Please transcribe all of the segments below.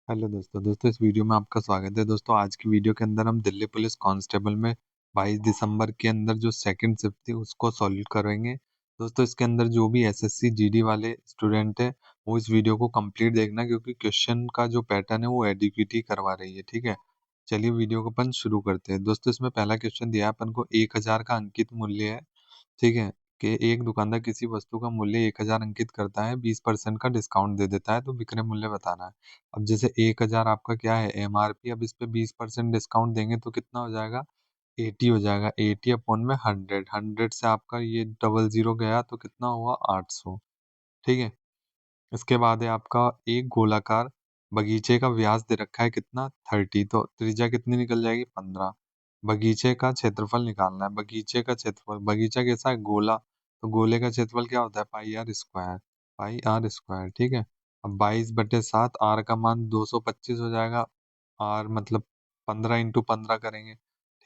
Hello दोस्तों इस video में आपका स्वागत है। दोस्तों आज की वीडियो के अंदर हम दिल्ली पुलिस कांस्टेबल में 22 दिसंबर के अंदर जो सेकंड शिफ्ट थी उसको सॉल्व करेंगे। दोस्तों इसके अंदर जो भी एसएससी जीडी वाले स्टूडेंट है वो इस वीडियो को कंप्लीट देखना, क्योंकि क्वेश्चन का जो पैटर्न है वो एडुकेटी करवा रही है। ठीक है, चलिए वीडियो को अपन शुरू करते हैं। दोस्तों इसमें पहला क्वेश्चन दिया है अपन को, 1000 का अंकित मूल्य है। ठीक है, कि एक दुकानदार किसी वस्तु का मूल्य 1000 अंकित करता है, 20% का डिस्काउंट दे देता है, तो विक्रय मूल्य बताना है। अब जैसे 1000 आपका क्या है एमआरपी, अब इस पे 20% डिस्काउंट देंगे तो कितना हो जाएगा, 80 हो जाएगा। 80 अपॉन में 100, 100 से आपका ये डबल जीरो गया तो कितना हुआ 800। ठीक है, इसके बाद है आपका एक गोलाकार बगीचे का व्यास दे रखा है कितना 30, तो त्रिज्या कितनी निकल जाएगी 15। बगीचे का क्षेत्रफल निकालना है। बगीचे का क्षेत्रफल, बगीचा कैसा है गोला, तो गोले का क्षेत्रफल क्या होता है pi r square, pi r square. ठीक है, अब 22/7, आर का मान 225 हो जाएगा। आर मतलब 15 × 15 करेंगे।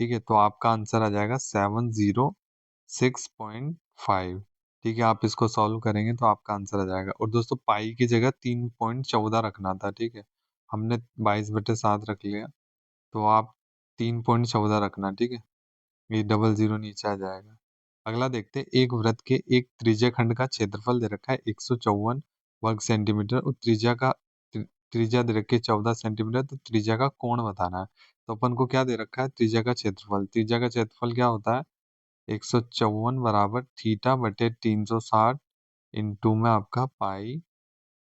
ठीक है, तो आपका आंसर आ जाएगा 706.5। ठीक है, आप इसको सॉल्व करेंगे तो आपका आंसर आ जाएगा। और दोस्तों पाई की जगह 3.14 रखना था। ठीक है, हमने 22/7 रख लिया, तो आप 3.14 रखना। ठीक है, ये डबल जीरो नीचे आ जाएगा। अगला देखते हैं, एक वृत्त के एक त्रिज्या खंड का क्षेत्रफल दे रखा है 154 वर्ग सेंटीमीटर और त्रिज्या का त्रिज्या दे रखी है 14 सेंटीमीटर, तो त्रिज्या का कोण बताना है। तो अपन को क्या दे रखा है, त्रिज्या का क्षेत्रफल। त्रिज्या का क्षेत्रफल क्या होता है, 154 बराबर थीटा बटे 360 इंटू में आपका पाई।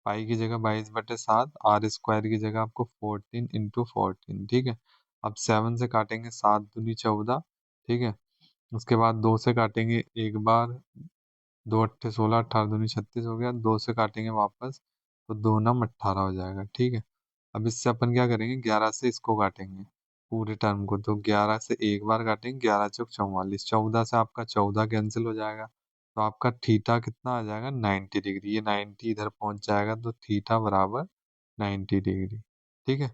पाई की जगह 22/7, आर स्क्वायर की जगह आपको 14 × 14। ठीक है, अब 7 से काटेंगे 7 दूनी 14। ठीक है, उसके बाद 2 से काटेंगे एक बार, 2 × 8 = 16, 18 दूनी 36 हो गया। 2 से काटेंगे वापस तो 2 × 9 = 18 हो जाएगा। ठीक है, अब इससे अपन क्या करेंगे, 11 से इसको काटेंगे पूरे टर्म को, तो 11 से एक बार काटेंगे, 11 × 4 = 44। 14 से आपका 14 कैंसिल हो जाएगा, तो आपका थीटा कितना आ जाएगा 90 डिग्री। ये 90 इधर पहुंच जाएगा तो थीटा बराबर 90 डिग्री। ठीक है,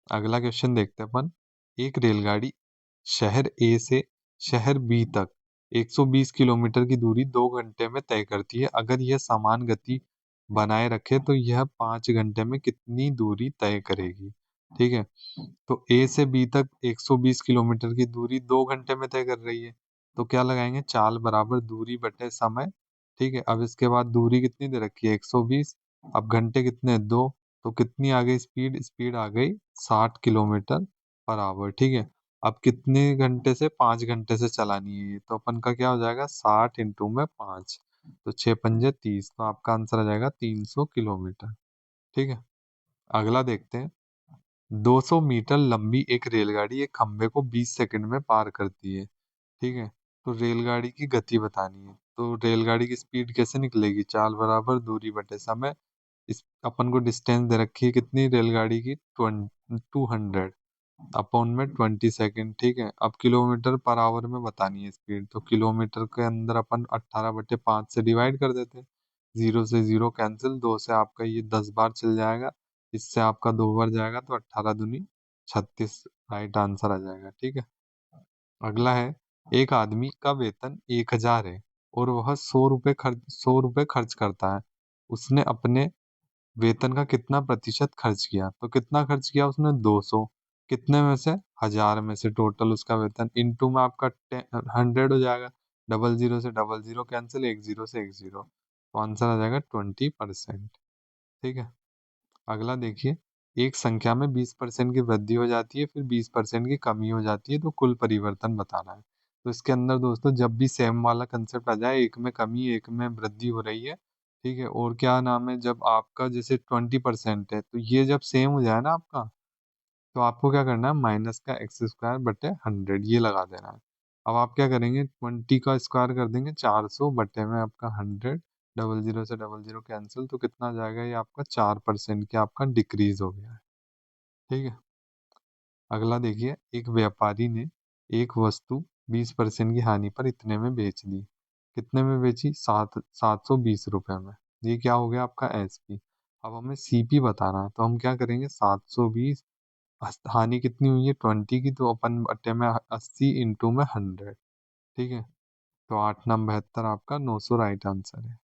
अगला क्वेश्चन देखते हैं अपन। एक रेलगाड़ी शहर ए से शहर बी तक 120 किलोमीटर की दूरी 2 घंटे में तय करती है। अगर यह समान गति बनाए रखे तो यह 5 घंटे में कितनी दूरी तय करेगी। ठीक है, तो ए से बी तक 120 किलोमीटर की दूरी 2 घंटे में तय कर रही है, तो क्या लगाएंगे, चाल बराबर दूरी बटे समय। ठीक है, अब इसके बाद दूरी कितनी दे रखी है 120, अब घंटे कितने दो, तो कितनी आ गई स्पीड, स्पीड आ गई 60 किलोमीटर पर आवर। ठीक है, अब कितने घंटे से 5 घंटे से चलानी है ये, तो अपन का क्या हो जाएगा 60 × 5, तो 6 × 5 = 30, तो आपका आंसर आ जाएगा 300 किलोमीटर। ठीक है, अगला देखते हैं। 200 मीटर लंबी एक रेलगाड़ी एक खंभे को 20 सेकंड में पार करती है। ठीक है, तो रेलगाड़ी की गति बतानी है, तो रेलगाड़ी की स्पीड कैसे निकलेगी, चाल बराबर दूरी बटे समय। इस अपन को डिस्टेंस दे रखी है कितनी रेलगाड़ी की 200 अपॉन में 20 सेकेंड। ठीक है, अब किलोमीटर पर आवर में बतानी है स्पीड, तो किलोमीटर के अंदर अपन 18/5 से डिवाइड कर देते हैं। 0 से 0 कैंसिल, 2 से आपका ये 10 बार चल जाएगा, इससे आपका 2 बार जाएगा, तो 18 दूनी 36 राइट आंसर आ जाएगा। ठीक है, अगला है, एक आदमी का वेतन 1000 है और वह 100 रुपये खर्च करता है। उसने अपने वेतन का कितना प्रतिशत खर्च किया, तो कितना खर्च किया उसने 200, कितने में से 1000 में से टोटल उसका वेतन, इनटू में आपका 100 हो जाएगा। डबल जीरो से डबल जीरो कैंसिल, एक जीरो से एक जीरो, तो आंसर आ जाएगा 20%। ठीक है, अगला देखिए, एक संख्या में 20% की वृद्धि हो जाती है फिर 20% की कमी हो जाती है, तो कुल परिवर्तन बताना है। तो इसके अंदर दोस्तों जब भी सेम वाला कंसेप्ट आ जाए, एक में कमी एक में वृद्धि हो रही है। ठीक है, और क्या नाम है, जब आपका जैसे 20% है तो ये जब सेम हो जाए ना आपका, तो आपको क्या करना है, माइनस का x² बटे 100 ये लगा देना है। अब आप क्या करेंगे, 20 का स्क्वायर कर देंगे 400 बटे में आपका 100, डबल जीरो से डबल जीरो कैंसिल, तो कितना आ जाएगा, ये आपका 4% के आपका डिक्रीज हो गया है। ठीक है, अगला देखिए, एक व्यापारी ने एक वस्तु 20% की हानि पर इतने में बेच दी। कितने में बेची, 720 रुपये में। ये क्या हो गया आपका एसपी। अब हमें सीपी बताना है, तो हम क्या करेंगे, 720, हानि कितनी हुई है 20 की, तो अपन बट्टे में 80 इंटू में 100। ठीक है, तो 8×9 = 72, आपका 900 राइट आंसर है।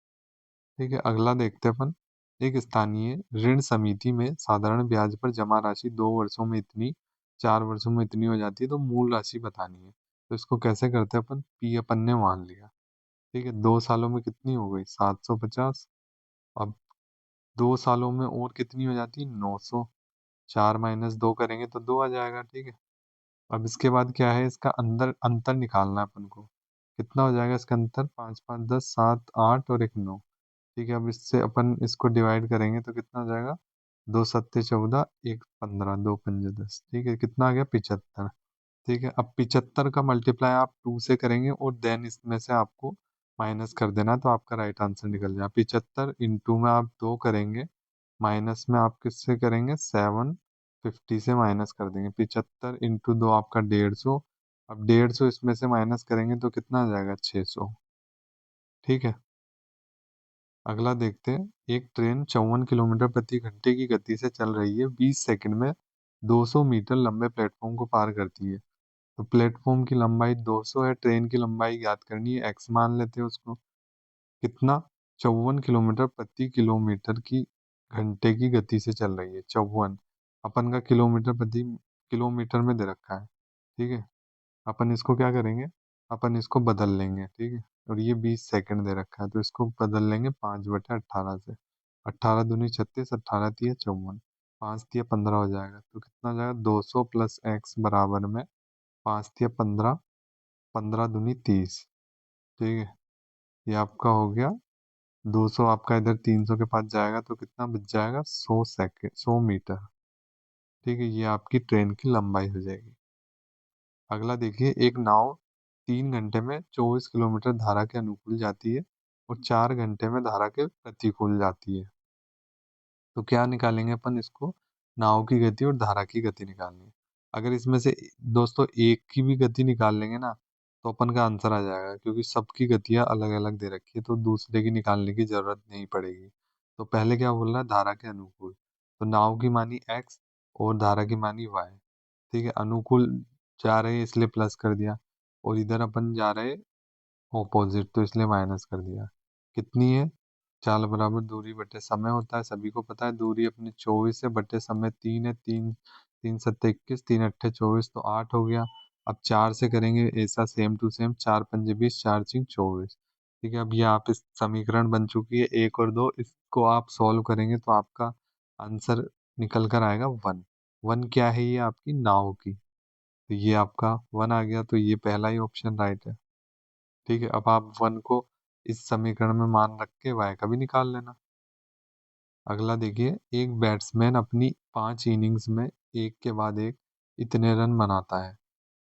ठीक है, अगला देखते हैं अपन। एक स्थानीय ऋण समिति में साधारण ब्याज पर जमा राशि 2 वर्षों में इतनी, 4 वर्षों में इतनी हो जाती है, तो मूल राशि बतानी है। तो इसको कैसे करते हैं अपन, पी अपन ने मान लिया। ठीक है, 2 सालों में कितनी हो गई, 750। अब 2 सालों में और कितनी हो जाती है, 900। 4 - 2 करेंगे तो 2 आ जाएगा। ठीक है, अब इसके बाद क्या है, इसका अंदर अंतर निकालना है अपन को। कितना हो जाएगा इसका अंतर, 5 - 5 = 10, 7 8 और एक 9। ठीक है, अब इससे अपन इसको डिवाइड करेंगे तो कितना हो जाएगा, 2 × 7 = 14, 1 × 15, 2 × 5 = 10। ठीक है, कितना आ गया, 75। ठीक है, अब 75 का मल्टीप्लाई आप 2 से करेंगे और देन इसमें से आपको माइनस कर देना, तो आपका राइट आंसर निकल जाए। 75 इंटू में आप 2 करेंगे, माइनस में आप किससे करेंगे, 750 से माइनस कर देंगे। 75 × 2 आपका 150। अब 150 इसमें से माइनस करेंगे तो कितना आ जाएगा, 600। ठीक है, अगला देखते हैं। एक ट्रेन 54 किलोमीटर प्रति घंटे की गति से चल रही है, 20 सेकंड में 200 मीटर लंबे प्लेटफॉर्म को पार करती है। तो प्लेटफॉर्म की लंबाई 200 है, ट्रेन की लंबाई ज्ञात करनी है, एक्स मान लेते हैं उसको। कितना, 54 किलोमीटर प्रति किलोमीटर की घंटे की गति से चल रही है। 54 अपन का किलोमीटर प्रति किलोमीटर में दे रखा है। ठीक है, अपन इसको क्या करेंगे, अपन इसको बदल लेंगे। ठीक है, और ये 20 सेकंड दे रखा है, तो इसको बदल लेंगे 5/18 से। 18 दूनी 36, 18 × 3 = 54, 5 × 3 = 15 हो जाएगा। तो कितना हो जाएगा, 200 + x बराबर में 5 × 3 = 15, 15 दूनी 30। ठीक है, ये आपका हो गया। 200 आपका इधर 300 के पास जाएगा तो कितना बच जाएगा, 100 सेकंड, 100 मीटर। ठीक है, ये आपकी ट्रेन की लंबाई हो जाएगी। अगला देखिए, एक नाव 3 घंटे में 24 किलोमीटर धारा के अनुकूल जाती है और 4 घंटे में धारा के प्रतिकूल जाती है। तो क्या निकालेंगे अपन इसको, नाव की गति और धारा की गति निकालनी है। अगर इसमें से दोस्तों एक की भी गति निकाल लेंगे ना, तो अपन का आंसर आ जाएगा, क्योंकि सबकी गतियां अलग अलग दे रखी है, तो दूसरे की निकालने की जरूरत नहीं पड़ेगी। तो पहले क्या बोल रहा है, धारा के अनुकूल। तो नाव की मानी एक्स और धारा की मानी वाई। ठीक है, अनुकूल जा रहे हैं इसलिए प्लस कर दिया, और इधर अपन जा रहे ऑपोजिट, तो इसलिए माइनस कर दिया। कितनी है, चाल बराबर दूरी बटे समय होता है, सभी को पता है। दूरी अपनी 24 है, बटे समय 3 है। 3 3 × 7 = 21, 3 × 8 = 24, तो 8 हो गया। अब 4 से करेंगे ऐसा सेम टू सेम, 4 × 5 = 20, 4 × 6 = 24। ठीक है, अब ये आप इस समीकरण बन चुकी है 1 और 2, इसको आप सॉल्व करेंगे तो आपका आंसर निकल कर आएगा 1। 1 क्या है, ये आपकी नाव की। तो ये आपका 1 आ गया, तो ये पहला ही ऑप्शन राइट है। ठीक है, अब आप 1 को इस समीकरण में मान रख के y का भी निकाल लेना। अगला देखिए, एक बैट्समैन अपनी 5 इनिंग्स में एक के बाद एक इतने रन बनाता है,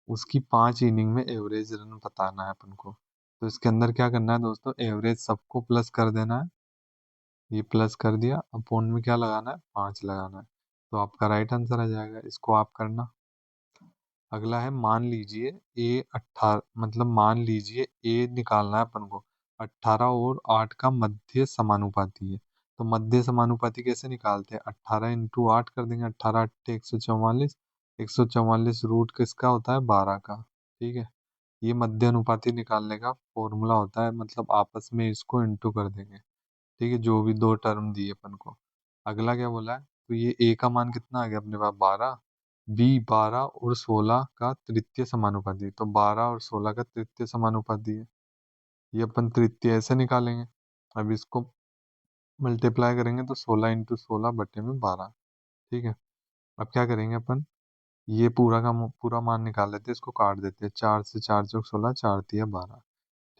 उसकी 5 इनिंग में एवरेज रन बताना है अपन को। तो इसके अंदर क्या करना है दोस्तों, एवरेज सबको प्लस कर देना है। ये प्लस कर दिया, अपोन में क्या लगाना है, 5 लगाना है। तो आपका राइट आंसर आ जाएगा, इसको आप करना। अगला है, मान लीजिए ए 18, मतलब मान लीजिए ए निकालना है अपन को। 18 और 8 का मध्य समानुपाती है। तो मध्य समानुपाती कैसे निकालते हैं, 18 × 8 कर देंगे। 18 × 8 = 144। 144 रूट किसका होता है, 12 का। ठीक है, ये मध्य अनुपाती निकालने का फॉर्मूला होता है, मतलब आपस में इसको इंटू कर देंगे। ठीक है, जो भी दो टर्म दिए अपन को। अगला क्या बोला है, तो ये ए का मान कितना आ गया अपने पास, 12। बी 12 और 16 का तृतीय समानुपाती, तो 12 और 16 का तृतीय समानुपाती है। ये अपन तृतीय ऐसे निकालेंगे। अब इसको मल्टीप्लाई करेंगे तो 16 × 16 / 12। ठीक है, अब क्या करेंगे अपन, ये पूरा का पूरा मान निकाल लेते हैं, इसको काट देते हैं। 4 से 4 × 4 = 16, 4 × 3 = 12।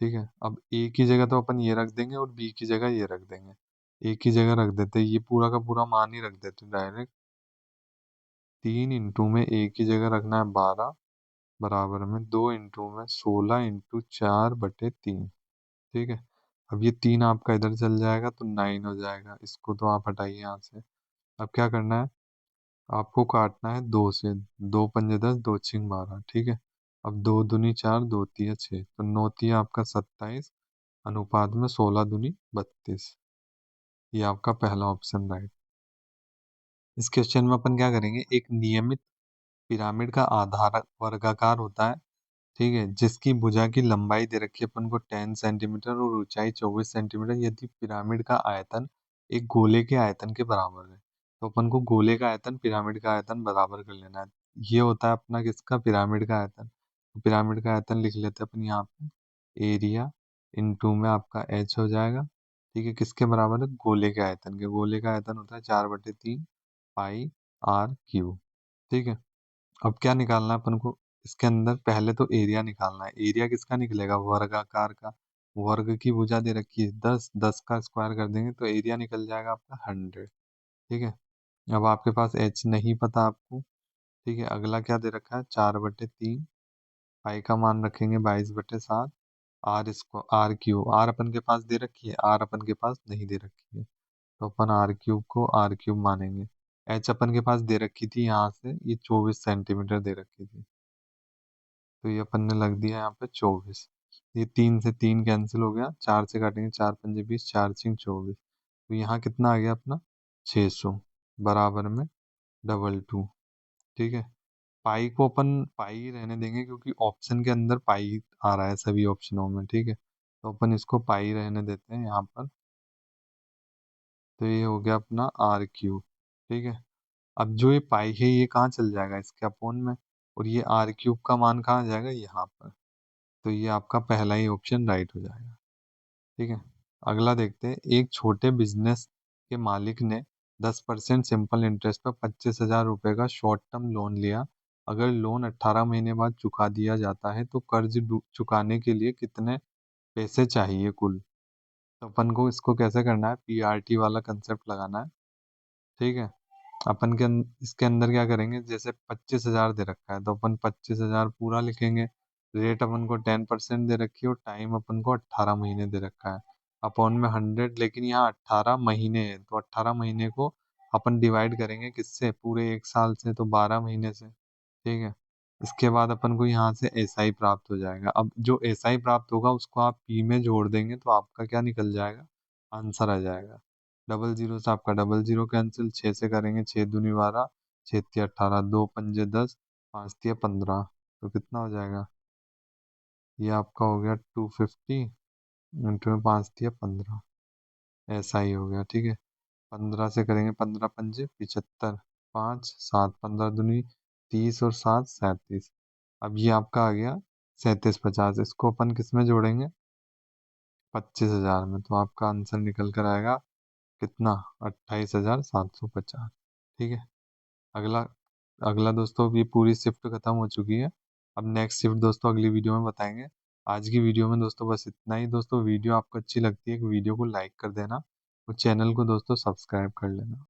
ठीक है, अब ए की जगह तो अपन ये रख देंगे और बी की जगह ये रख देंगे। ए की जगह रख देते हैं, ये पूरा का पूरा मान ही रख देते डायरेक्ट। 3 इंटू में ए की जगह रखना है 12, बराबर में 2 इंटू में 16 × 4/3। ठीक है, अब ये 3 आपका इधर चल जाएगा तो 9 हो जाएगा, इसको तो आप हटाइए यहाँ से। अब क्या करना है, आपको काटना है 2 से। 2 × 5 = 10, 2 × 6 = 12। ठीक है, अब 2 दूनी 4, 2 × 3 = 6, तो 9 × 3 आपका 27, अनुपात में 16 दूनी 32। ये आपका पहला ऑप्शन राइट। इस क्वेश्चन में अपन क्या करेंगे, एक नियमित पिरामिड का आधार वर्गाकार होता है। ठीक है, जिसकी भुजा की लंबाई दे रखी है अपन को 10 सेंटीमीटर और ऊंचाई 24 सेंटीमीटर, यदि पिरामिड का आयतन एक गोले के आयतन के बराबर है। तो अपन को गोले का आयतन पिरामिड का आयतन बराबर कर लेना है। ये होता है अपना किसका, पिरामिड का आयतन। तो पिरामिड का आयतन लिख लेते हैं अपन यहाँ पे, एरिया इनटू में आपका एच हो जाएगा। ठीक है, किसके बराबर है, गोले के आयतन के। गोले का आयतन होता है 4/3 पाई आर क्यूब। ठीक है, अब क्या निकालना है अपन को, इसके अंदर पहले तो एरिया निकालना है। एरिया किसका निकलेगा, वर्गाकार का। वर्ग की भुजा दे रखी है 10, 10 का स्क्वायर कर देंगे तो एरिया निकल जाएगा आपका 100। ठीक है, अब आपके पास एच नहीं पता आपको। ठीक है, अगला क्या दे रखा है, 4/3 पाई का मान रखेंगे 22/7। आर इसको आर क्यूब, आर अपन के पास दे रखी है, आर अपन के पास नहीं दे रखी है, तो अपन आर क्यूब को आर क्यूब मानेंगे। एच अपन के पास दे रखी थी, यहाँ से ये 24 सेंटीमीटर दे रखी थी, तो ये अपन ने लग दिया यहाँ पे 24। ये 3 से 3 कैंसिल हो गया, 4 से काटेंगे, 4×5 = 20, 4×6 = 24। तो यहाँ कितना आ गया अपना, 600, बराबर में 22। ठीक है, पाई को अपन पाई ही रहने देंगे क्योंकि ऑप्शन के अंदर पाई आ रहा है सभी ऑप्शनों में। ठीक है, तो अपन इसको पाई रहने देते हैं यहाँ पर। तो ये हो गया अपना आर क्यूब। ठीक है, अब जो ये पाई है ये कहाँ चल जाएगा, इसके अपोन में, और ये आर क्यूब का मान कहाँ जाएगा, यहाँ पर। तो ये आपका पहला ही ऑप्शन राइट हो जाएगा। ठीक है, अगला देखते हैं। एक छोटे बिजनेस के मालिक ने 10% सिंपल इंटरेस्ट पर 25,000 रुपये का शॉर्ट टर्म लोन लिया। अगर लोन 18 महीने बाद चुका दिया जाता है तो कर्ज चुकाने के लिए कितने पैसे चाहिए कुल। तो अपन को इसको कैसे करना है, पीआरटी वाला कंसेप्ट लगाना है। ठीक है, अपन के इसके अंदर क्या करेंगे, जैसे 25,000 दे रखा है तो अपन 25,000 पूरा लिखेंगे। रेट अपन को 10% दे रखी है और टाइम अपन को 18 महीने दे रखा है। अपॉन में 100, लेकिन यहाँ 18 महीने है तो 18 महीने को अपन डिवाइड करेंगे किससे, पूरे 1 साल से, तो 12 महीने से। ठीक है, इसके बाद अपन को यहाँ से एसआई प्राप्त हो जाएगा। अब जो एसआई प्राप्त होगा उसको आप पी में जोड़ देंगे तो आपका क्या निकल जाएगा, आंसर आ जाएगा। डबल जीरो से आपका डबल जीरो कैंसिल, 6 से करेंगे 6×2 = 12, 6×3 = 18, 2×5 = 10, 5×3 = 15। तो कितना हो जाएगा, ये आपका हो गया 250 इंटू में 5×3 = 15, ऐसा ही हो गया। ठीक है, 15 से करेंगे, 15×5 = 75, 5, 7, 15×2 = 30 और 7 = 37। अब ये आपका आ गया 3750, इसको अपन किस में जोड़ेंगे, 25,000 में, तो आपका आंसर निकल कर आएगा कितना, 28,750। ठीक है, अगला अगला दोस्तों, ये पूरी शिफ्ट खत्म हो चुकी है। अब नेक्स्ट शिफ्ट दोस्तों अगली वीडियो में बताएंगे। आज की वीडियो में दोस्तों बस इतना ही। दोस्तों वीडियो आपको अच्छी लगती है, वीडियो को लाइक कर देना और चैनल को दोस्तों सब्सक्राइब कर लेना।